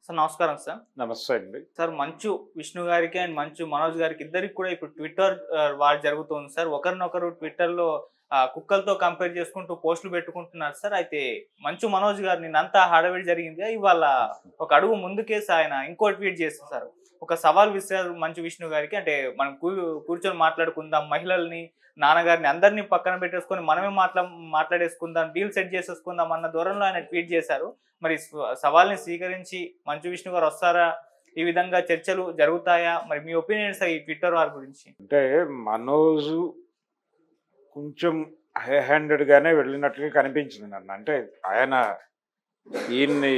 Sir నమస్కారం sir. నమస్తే అండి. సార్ మంచు విష్ణు గారికి అండ్ మంచు మనోజ్ గారికి ఇద్దరికి కూడా ఇప్పుడు ట్విట్టర్ వార్ జరుగుతుంది సార్. ఒకరినొకరు ట్విట్టర్‌లో కుక్కలతో కంపేర్ చేసుకుంటూ పోస్టులు పెట్టుకుంటున్నారు సార్. అయితే మంచు మనోజ్ గారు నిన్నంతా హడావిడి జరిగింది. ఇవాళ ఒక అడుగు ముందుకేసి ఆయన ఇంకో ట్వీట్ చేశారు సార్. ఒక సవాల్ విసిరారు మంచు విష్ణు గారికి. అంటే మనం కూర్చొని మాట్లాడుకుందాం, మహిళల్ని, నాన్నగారిని అందరినీ పక్కన పెట్టేసుకొని మనమే మాట్లాడేసుకుందాం, డీల్ సెట్ చేసేసుకుందాం అన్న ధోరణిలో ఆయన ట్వీట్ చేశారు. మరి సవాల్ని స్వీకరించి మంచు విష్ణు గారు వస్తారా? ఈ విధంగా చర్చలు జరుగుతాయా? మరి మీ ఒపీనియన్స్ ఈ ట్విట్టర్ వారి గురించి? అంటే మనోజ్ కొంచెం హై హ్యాండెడ్గానే వెళ్ళినట్లుగా కనిపించింది నన్ను. అంటే ఆయన ఈయన్ని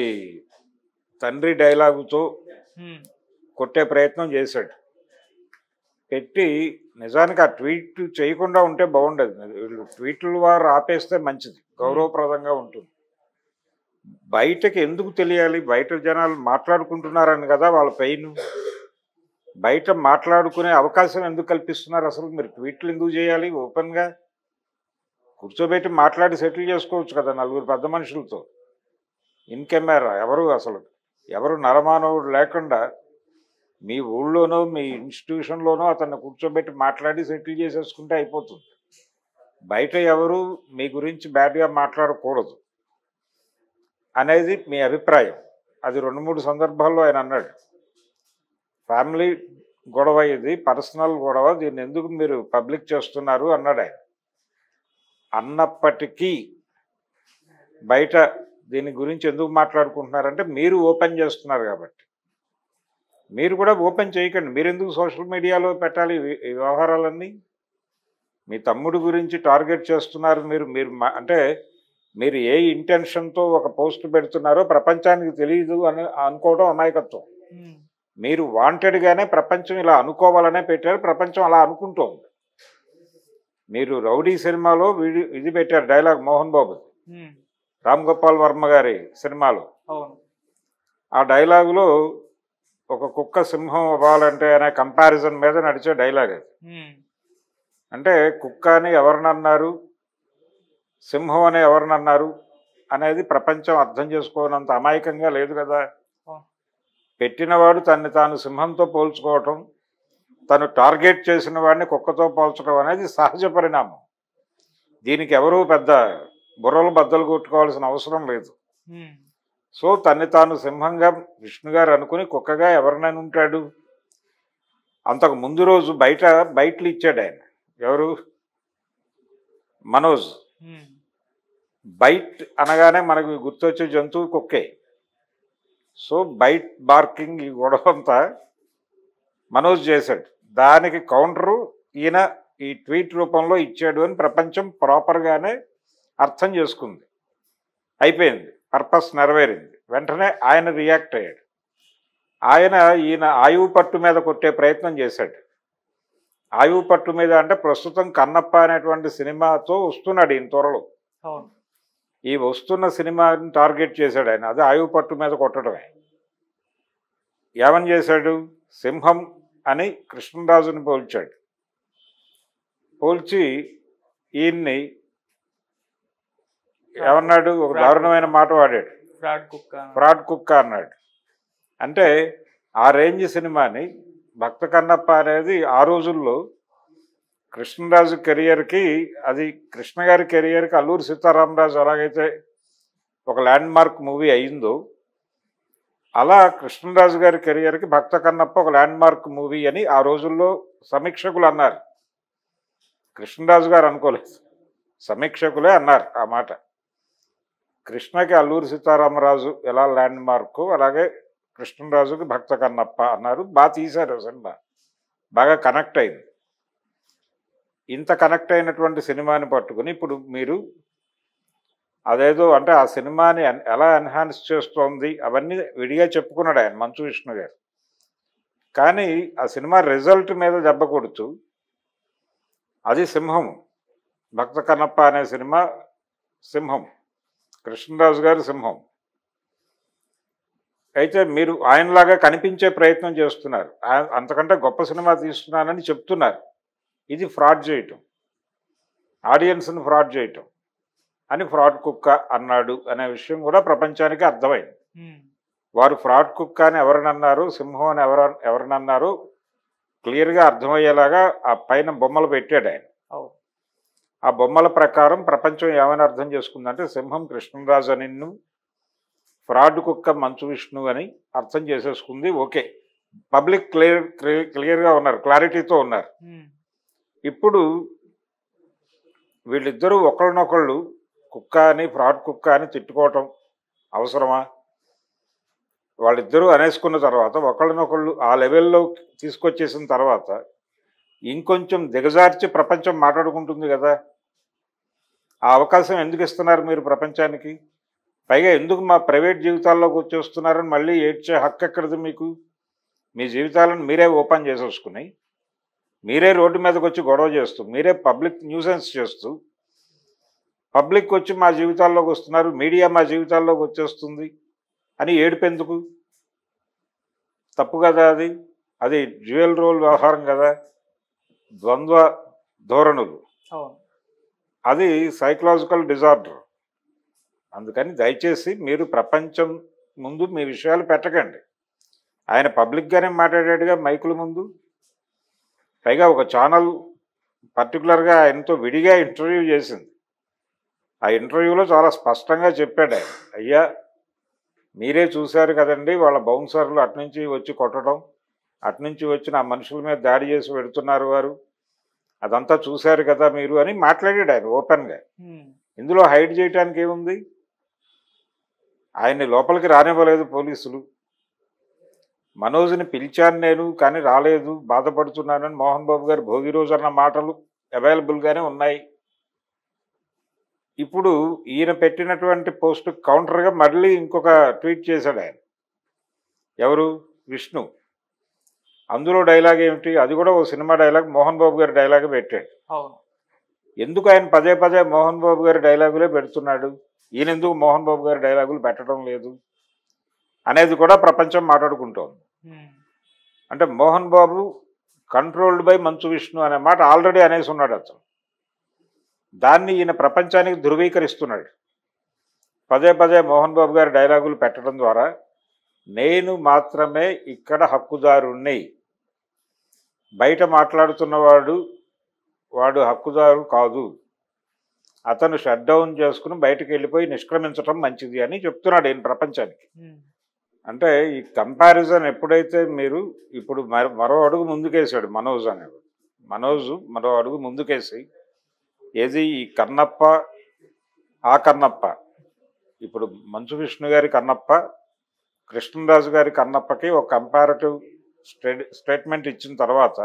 తండ్రి డైలాగుతో కొట్టే ప్రయత్నం చేశాడు. పెట్టి నిజానికి ఆ ట్వీట్ చేయకుండా ఉంటే బాగుండేది. వీళ్ళు ట్వీట్లు వారు ఆపేస్తే మంచిది, గౌరవప్రదంగా ఉంటుంది. బయటకి ఎందుకు తెలియాలి? బయట జనాలు మాట్లాడుకుంటున్నారని కదా వాళ్ళ పెయిన్. బయట మాట్లాడుకునే అవకాశం ఎందుకు కల్పిస్తున్నారు? అసలు మీరు ట్వీట్లు ఎందుకు చేయాలి? ఓపెన్గా కూర్చోబెట్టి మాట్లాడి సెటిల్ చేసుకోవచ్చు కదా నలుగురు పెద్ద మనుషులతో. ఇన్ కెమెరా ఎవరు నరమానవుడు లేకుండా మీ ఊళ్ళోనో మీ ఇన్స్టిట్యూషన్లోనో అతన్ని కూర్చోబెట్టి మాట్లాడి సెటిల్ చేసేసుకుంటే అయిపోతుంది. బయట ఎవరు మీ గురించి బ్యాడ్గా మాట్లాడకూడదు అనేది మీ అభిప్రాయం. అది 2-3 సందర్భాల్లో ఆయన అన్నాడు. ఫ్యామిలీ గొడవ, ఇది పర్సనల్ గొడవ, దీన్ని ఎందుకు మీరు పబ్లిక్ చేస్తున్నారు అన్నాడు ఆయన. అన్నప్పటికీ బయట దీని గురించి ఎందుకు మాట్లాడుకుంటున్నారంటే మీరు ఓపెన్ చేస్తున్నారు కాబట్టి. మీరు కూడా ఓపెన్ చేయకండి. మీరు ఎందుకు సోషల్ మీడియాలో పెట్టాలి ఈ వ్యవహారాలన్నీ? మీ తమ్ముడు గురించి టార్గెట్ చేస్తున్నారు మీరు. అంటే మీరు ఏ ఇంటెన్షన్తో ఒక పోస్ట్ పెడుతున్నారో ప్రపంచానికి తెలియదు అని అనుకోవడం అమాయకత్వం. మీరు వాంటెడ్గానే ప్రపంచం ఇలా అనుకోవాలనే పెట్టారు, ప్రపంచం అలా అనుకుంటోంది. మీరు రౌడీ సినిమాలో ఇది పెట్టారు డైలాగ్, మోహన్ బాబు, రామ్ గోపాల్ వర్మ గారి సినిమాలో. ఆ డైలాగులో ఒక కుక్క సింహం అవ్వాలంటే అనే కంపారిజన్ మీద నడిచే డైలాగ్ అది. అంటే కుక్క అని ఎవరినన్నారు, సింహం అని ఎవరినన్నారు అనేది ప్రపంచం అర్థం చేసుకోనంత అమాయకంగా లేదు కదా. పెట్టినవాడు తన్ని తాను సింహంతో పోల్చుకోవటం, తను టార్గెట్ చేసిన వాడిని కుక్కతో పోల్చడం అనేది సహజ పరిణామం. దీనికి ఎవరూ పెద్ద బుర్రలు బద్దలు కొట్టుకోవాల్సిన అవసరం లేదు. సో తన్ని తాను సింహంగా విష్ణు గారు అనుకుని కుక్కగా ఎవరినైనా ఉంటాడు. అంతకు ముందు రోజు బయటలు ఇచ్చాడు ఆయన. ఎవరు? మనోజ్. బైట్ అనగానే మనకు గుర్తొచ్చే జంతువు కుక్కే. సో బైట్ బార్కింగ్ ఈ గొడవ అంతా మనోజ్ చేశాడు. దానికి కౌంటరు ఈయన ఈ ట్వీట్ రూపంలో ఇచ్చాడు అని ప్రపంచం ప్రాపర్గానే అర్థం చేసుకుంది. అయిపోయింది, పర్పస్ నెరవేరింది. వెంటనే ఆయన రియాక్ట్ అయ్యాడు. ఈయన ఆయువు పట్టు మీద కొట్టే ప్రయత్నం చేశాడు. ఆయువు పట్టు మీద అంటే ప్రస్తుతం కన్నప్ప అనేటువంటి సినిమాతో వస్తున్నాడు ఈయన త్వరలో. ఈ వస్తున్న సినిమాని టార్గెట్ చేశాడు ఆయన. అది ఆయువు పట్టు మీద కొట్టడమే. ఏమని చేశాడు? సింహం అని కృష్ణరాజుని పోల్చాడు. పోల్చి ఈయన్ని ఏమన్నాడు? ఒక దారుణమైన మాట వాడాడు, ఫ్రాడ్ కుక్క అన్నాడు. అంటే ఆ రేంజ్ సినిమాని భక్త కన్నప్ప అనేది ఆ రోజుల్లో కృష్ణరాజు కెరియర్కి, అది కృష్ణ గారి కెరియర్కి అల్లూరి సీతారామరాజు ఎలాగైతే ఒక ల్యాండ్ మార్క్ మూవీ అయిందో, అలా కృష్ణరాజు గారి కెరియర్కి భక్త కన్నప్ప ఒక ల్యాండ్ మార్క్ మూవీ అని ఆ రోజుల్లో సమీక్షకులు అన్నారు. కృష్ణరాజు గారు అనుకోలేదు, సమీక్షకులే అన్నారు ఆ మాట. కృష్ణకి అల్లూరి సీతారామరాజు ఎలా ల్యాండ్ మార్కు, అలాగే కృష్ణరాజుకి భక్త కన్నప్ప అన్నారు. బాగా తీశారు సినిమా, బాగా కనెక్ట్ అయింది. ఇంత కనెక్ట్ అయినటువంటి సినిమాని పట్టుకుని ఇప్పుడు మీరు అదేదో అంటే ఆ సినిమాని ఎలా ఎన్హాన్స్ చేస్తోంది అవన్నీ విడిగా చెప్పుకున్నాడు ఆయన, మంచు విష్ణు గారు. కానీ ఆ సినిమా రిజల్ట్ మీద దెబ్బ కొడుతూ అది సింహం, భక్త కన్నప్ప అనే సినిమా సింహం, కృష్ణరాజు గారు సింహం. అయితే మీరు ఆయనలాగా కనిపించే ప్రయత్నం చేస్తున్నారు, అంతకంటే గొప్ప సినిమా తీస్తున్నానని చెప్తున్నారు. ఇది ఫ్రాడ్ చేయటం, ఆడియన్స్ని ఫ్రాడ్ చేయటం అని ఫ్రాడ్ కుక్క అన్నాడు అనే విషయం కూడా ప్రపంచానికి అర్థమైంది. వారు ఫ్రాడ్ కుక్క అని ఎవరినన్నారు, సింహం అని ఎవరినన్నారు క్లియర్గా అర్థమయ్యేలాగా ఆ పైన బొమ్మలు పెట్టాడు ఆయన. ఆ బొమ్మల ప్రకారం ప్రపంచం ఏమైనా అర్థం చేసుకుందంటే సింహం కృష్ణరాజు అని, ఫ్రాడ్ కుక్క మంచు విష్ణు అని అర్థం చేసేసుకుంది. ఓకే, పబ్లిక్ క్లియర్గా ఉన్నారు, క్లారిటీతో ఉన్నారు. ఇప్పుడు వీళ్ళిద్దరూ ఒకళ్ళనొకళ్ళు కుక్క అని ఫ్రాడ్ కుక్క అని తిట్టుకోవటం అవసరమా? వాళ్ళిద్దరూ అనేసుకున్న తర్వాత ఒకళ్ళనొకళ్ళు ఆ లెవెల్లో తీసుకొచ్చేసిన తర్వాత ఇంకొంచెం దిగజార్చి ప్రపంచం మాట్లాడుకుంటుంది కదా. ఆ అవకాశం ఎందుకు ఇస్తున్నారు మీరు ప్రపంచానికి? పైగా ఎందుకు మా ప్రైవేట్ జీవితాల్లోకి వచ్చేస్తున్నారని మళ్ళీ ఏడ్చే హక్కు ఎక్కడిది మీకు? మీ జీవితాలను మీరే ఓపెన్ చేసేసుకుని మీరే రోడ్డు మీదకి వచ్చి గొడవ చేస్తూ మీరే పబ్లిక్ న్యూసెన్స్ చేస్తూ పబ్లిక్ వచ్చి మా జీవితాల్లోకి వస్తున్నారు, మీడియా మా జీవితాల్లోకి వచ్చేస్తుంది అని ఏడుపెందుకు? తప్పు కదా అది. అది డ్యూయల్ రోల్ వ్యవహారం కదా, ద్వంద్వ ధోరణులు. అది సైకలాజికల్ డిజార్డర్. అందుకని దయచేసి మీరు ప్రపంచం ముందు మీ విషయాలు పెట్టకండి. ఆయన పబ్లిక్గానే మాట్లాడాడుగా మైకుల ముందు. పైగా ఒక ఛానల్ పర్టికులర్గా ఆయనతో విడిగా ఇంటర్వ్యూ చేసింది. ఆ ఇంటర్వ్యూలో చాలా స్పష్టంగా చెప్పాడు ఆయన, అయ్యా మీరే చూశారు కదండి వాళ్ళ బౌన్సర్లు అటునుంచి వచ్చి కొట్టడం, అటునుంచి వచ్చి నా మనుషుల మీద దాడి చేసి పెడుతున్నారు వారు, అదంతా చూశారు కదా మీరు అని మాట్లాడాడు ఆయన ఓపెన్గా. ఇందులో హైడ్ చేయడానికి ఏముంది? ఆయన్ని లోపలికి రానివ్వలేదు పోలీసులు. మనోజ్ని పిలిచాను నేను కానీ రాలేదు, బాధపడుతున్నానని మోహన్ బాబు గారు భోగి రోజు అన్న మాటలు అవైలబుల్గానే ఉన్నాయి. ఇప్పుడు ఈయన పెట్టినటువంటి పోస్ట్ కౌంటర్గా మళ్ళీ ఇంకొక ట్వీట్ చేశాడు ఆయన. ఎవరు? విష్ణు. అందులో డైలాగ్ ఏమిటి? అది కూడా ఓ సినిమా డైలాగ్, మోహన్ బాబు గారి డైలాగ్ పెట్టాడు. ఎందుకు ఆయన పదే పదే మోహన్ బాబు గారి డైలాగులే పెడుతున్నాడు, ఈయన ఎందుకు మోహన్ బాబు గారి డైలాగులు పెట్టడం లేదు అనేది కూడా ప్రపంచం మాట్లాడుకుంటోంది. అంటే మోహన్ బాబు కంట్రోల్డ్ బై మంచు విష్ణు అనే మాట ఆల్రెడీ అనేసి ఉన్నాడు అతను. దాన్ని ఈయన ప్రపంచానికి ధృవీకరిస్తున్నాడు. పదే పదే మోహన్ బాబు గారి డైలాగులు పెట్టడం ద్వారా నేను మాత్రమే ఇక్కడ హక్కుదారుణ్ణి, బయట మాట్లాడుతున్నవాడు వాడు హక్కుదారు కాదు, అతను షట్ డౌన్ చేసుకుని బయటకు వెళ్ళిపోయి నిష్క్రమించడం మంచిది అని చెప్తున్నాడు ఈయన ప్రపంచానికి. అంటే ఈ కంపారిజన్ ఎప్పుడైతే మీరు ఇప్పుడు మరో అడుగు ముందుకేసాడు మనోజ్ అనేవాడు. మనోజ్ మరో అడుగు ముందుకేసి ఏది ఈ కన్నప్ప ఆ కన్నప్ప, ఇప్పుడు మంచు విష్ణు గారి కన్నప్ప, కృష్ణరాజు గారి కన్నప్పకి ఒక కంపారిటివ్ స్టేట్మెంట్ ఇచ్చిన తర్వాత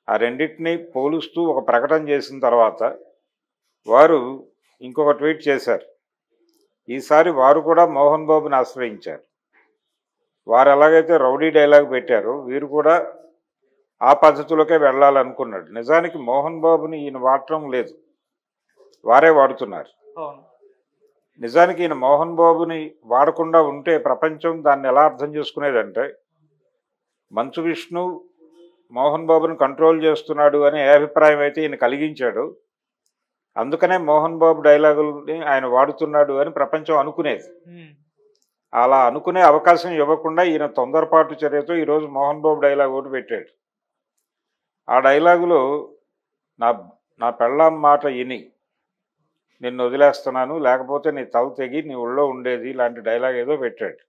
ఆ రెండింటినీ పోలుస్తూ ఒక ప్రకటన చేసిన తర్వాత వారు ఇంకొక ట్వీట్ చేశారు. ఈసారి వారు కూడా మోహన్ బాబుని ఆశ్రయించారు. వారు ఎలాగైతే రౌడీ డైలాగ్ పెట్టారో వీరు కూడా ఆ పద్ధతిలోకే వెళ్ళాలనుకున్నాడు. నిజానికి మోహన్ బాబుని ఈయన వాడటం లేదు, వారే వాడుతున్నారు. నిజానికి ఈయన మోహన్ బాబుని వాడకుండా ఉంటే ప్రపంచం దాన్ని ఎలా అర్థం చేసుకునేదంటే మంచు విష్ణు మోహన్ బాబుని కంట్రోల్ చేస్తున్నాడు అనే అభిప్రాయం అయితే ఈయన కలిగించాడు. అందుకనే మోహన్ బాబు డైలాగుల్ని ఆయన వాడుతున్నాడు అని ప్రపంచం అనుకునేది. అలా అనుకునే అవకాశం ఇవ్వకుండా ఈయన తొందరపాటు చర్యతో ఈరోజు మోహన్ బాబు డైలాగ్ ఒకటి పెట్టాడు. ఆ డైలాగులో నా పెళ్ళాం మాట విని నిన్ను వదిలేస్తున్నాను, లేకపోతే నీ తల తెగి నీ ఒళ్ళో ఉండేది, ఇలాంటి డైలాగ్ ఏదో పెట్టాడు.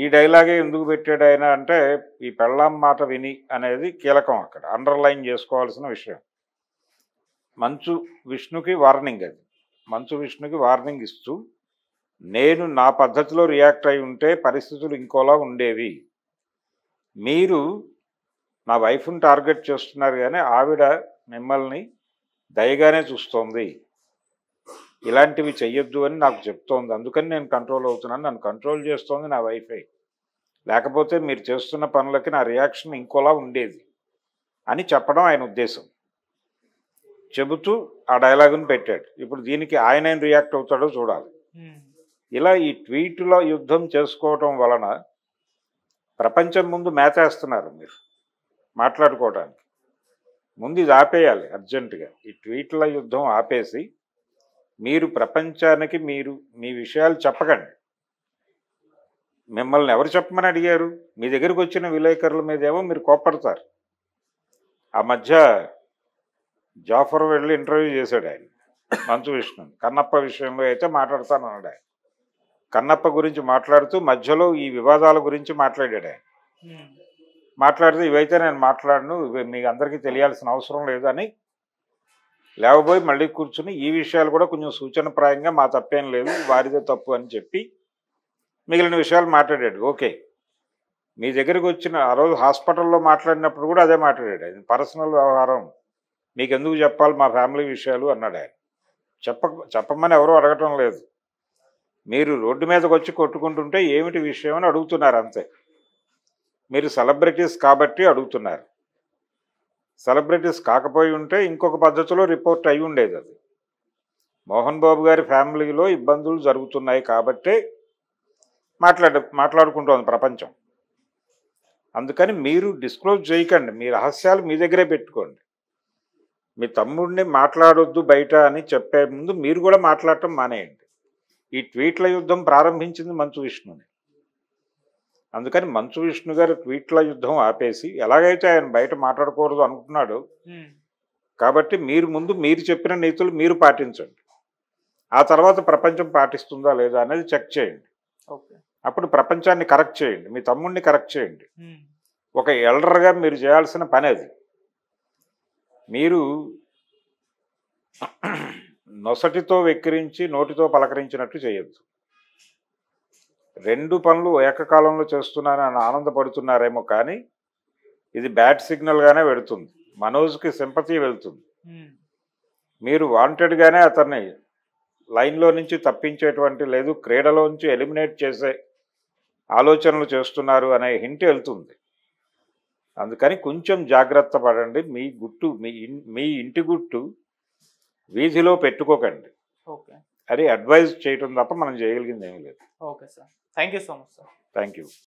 ఈ డైలాగే ఎందుకు పెట్టాడు ఆయన అంటే ఈ పెళ్ళాం మాట విని అనేది కీలకం, అక్కడ అండర్లైన్ చేసుకోవాల్సిన విషయం. మంచు విష్ణుకి వార్నింగ్, అది మంచు విష్ణుకి వార్నింగ్ ఇస్తూ నేను నా పద్ధతిలో రియాక్ట్ అయి ఉంటే పరిస్థితులు ఇంకోలా ఉండేవి, మీరు నా వైఫ్ని టార్గెట్ చేస్తున్నారు కానీ ఆవిడ మిమ్మల్ని దయగానే చూస్తోంది, ఇలాంటివి చెయ్యొద్దు అని నాకు చెప్తోంది, అందుకని నేను కంట్రోల్ అవుతున్నాను, నన్ను కంట్రోల్ చేస్తోంది నా వైఫే, లేకపోతే మీరు చేస్తున్న పనులకి నా రియాక్షన్ ఇంకోలా ఉండేది అని చెప్పడం ఆయన ఉద్దేశం. చెబుతూ ఆ డైలాగుని పెట్టాడు. ఇప్పుడు దీనికి ఆయన ఏం రియాక్ట్ అవుతాడో చూడాలి. ఇలా ఈ ట్వీట్లో యుద్ధం చేసుకోవటం వలన ప్రపంచం ముందు మేతేస్తున్నారు మీరు మాట్లాడుకోవడానికి. ముందు ఇది ఆపేయాలి అర్జెంటుగా, ఈ ట్వీట్ల యుద్ధం ఆపేసి మీరు ప్రపంచానికి మీరు మీ విషయాలు చెప్పకండి. మిమ్మల్ని ఎవరు చెప్పమని అడిగారు? మీ దగ్గరికి వచ్చిన విలేకరుల మీద ఏమో మీరు కోప్పడతారు. ఆ మధ్య జాఫర్ వెళ్ళి ఇంటర్వ్యూ చేశాడు ఆయన మంచు విష్ణు. కన్నప్ప విషయంలో అయితే మాట్లాడతానన్నాడు ఆయన. కన్నప్ప గురించి మాట్లాడుతూ మధ్యలో ఈ వివాదాల గురించి మాట్లాడాడు ఆయన. మాట్లాడితే ఇవైతే నేను మాట్లాడను, ఇవి మీకు అందరికీ తెలియాల్సిన అవసరం లేదని లేవబోయి మళ్ళీ కూర్చుని ఈ విషయాలు కూడా కొంచెం సూచనప్రాయంగా మా తప్పేం లేదు, వారిదే తప్పు అని చెప్పి మిగిలిన విషయాలు మాట్లాడాడు. ఓకే, మీ దగ్గరికి వచ్చిన ఆ రోజు హాస్పిటల్లో మాట్లాడినప్పుడు కూడా అదే మాట్లాడాడు. అది పర్సనల్ వ్యవహారం, మీకు ఎందుకు చెప్పాలి మా ఫ్యామిలీ విషయాలు అన్నాడు ఆయన. చెప్పమని ఎవరూ అడగటం లేదు. మీరు రోడ్డు మీదకి వచ్చి కొట్టుకుంటుంటే ఏమిటి విషయం అని అడుగుతున్నారు అంతే. మీరు సెలబ్రిటీస్ కాబట్టి అడుగుతున్నారు. సెలబ్రిటీస్ కాకపోయి ఉంటే ఇంకొక పద్ధతిలో రిపోర్ట్ అయి ఉండేది. అది మోహన్ బాబు గారి ఫ్యామిలీలో ఇబ్బందులు జరుగుతున్నాయి కాబట్టే మాట్లాడుకుంటోంది ప్రపంచం. అందుకని మీరు డిస్క్లోజ్ చేయకండి, మీ రహస్యాలు మీ దగ్గరే పెట్టుకోండి. మీ తమ్ముడిని మాట్లాడొద్దు బయట అని చెప్పే ముందు మీరు కూడా మాట్లాడటం మానేయండి. ఈ ట్వీట్ల యుద్ధం ప్రారంభించింది మంచు విష్ణుని. అందుకని మంచు విష్ణు గారు ట్వీట్ల యుద్ధం ఆపేసి, ఎలాగైతే ఆయన బయట మాట్లాడకూడదు అనుకుంటున్నాడు కాబట్టి మీరు చెప్పిన నీతులు మీరు పాటించండి. ఆ తర్వాత ప్రపంచం పాటిస్తుందా లేదా అనేది చెక్ చేయండి. అప్పుడు ప్రపంచాన్ని కరెక్ట్ చేయండి, మీ తమ్ముడిని కరెక్ట్ చేయండి. ఒక ఎల్డర్గా మీరు చేయాల్సిన పని అది. మీరు నొసటితో వెక్కిరించి నోటితో పలకరించినట్టు చేయొద్దు. రెండు పనులు ఏకకాలంలో చేస్తున్నానని ఆనందపడుతున్నారేమో కానీ ఇది బ్యాడ్ సిగ్నల్గానే వెళుతుంది. మనోజ్కి సింపతి వెళ్తుంది. మీరు వాంటెడ్గానే అతన్ని లైన్లో నుంచి తప్పించేటువంటి లేదు, క్రీడలోంచి ఎలిమినేట్ చేసే ఆలోచనలు చేస్తున్నారు అనే హింట్ వెళ్తుంది. అందుకని కొంచెం జాగ్రత్త పడండి. మీ ఇంటి గుట్టు వీధిలో పెట్టుకోకండి. అది అడ్వైజ్ చేయటం తప్ప మనం చేయగలిగింది ఏమీ లేదు. Okay sir, thank you so much sir. Thank you.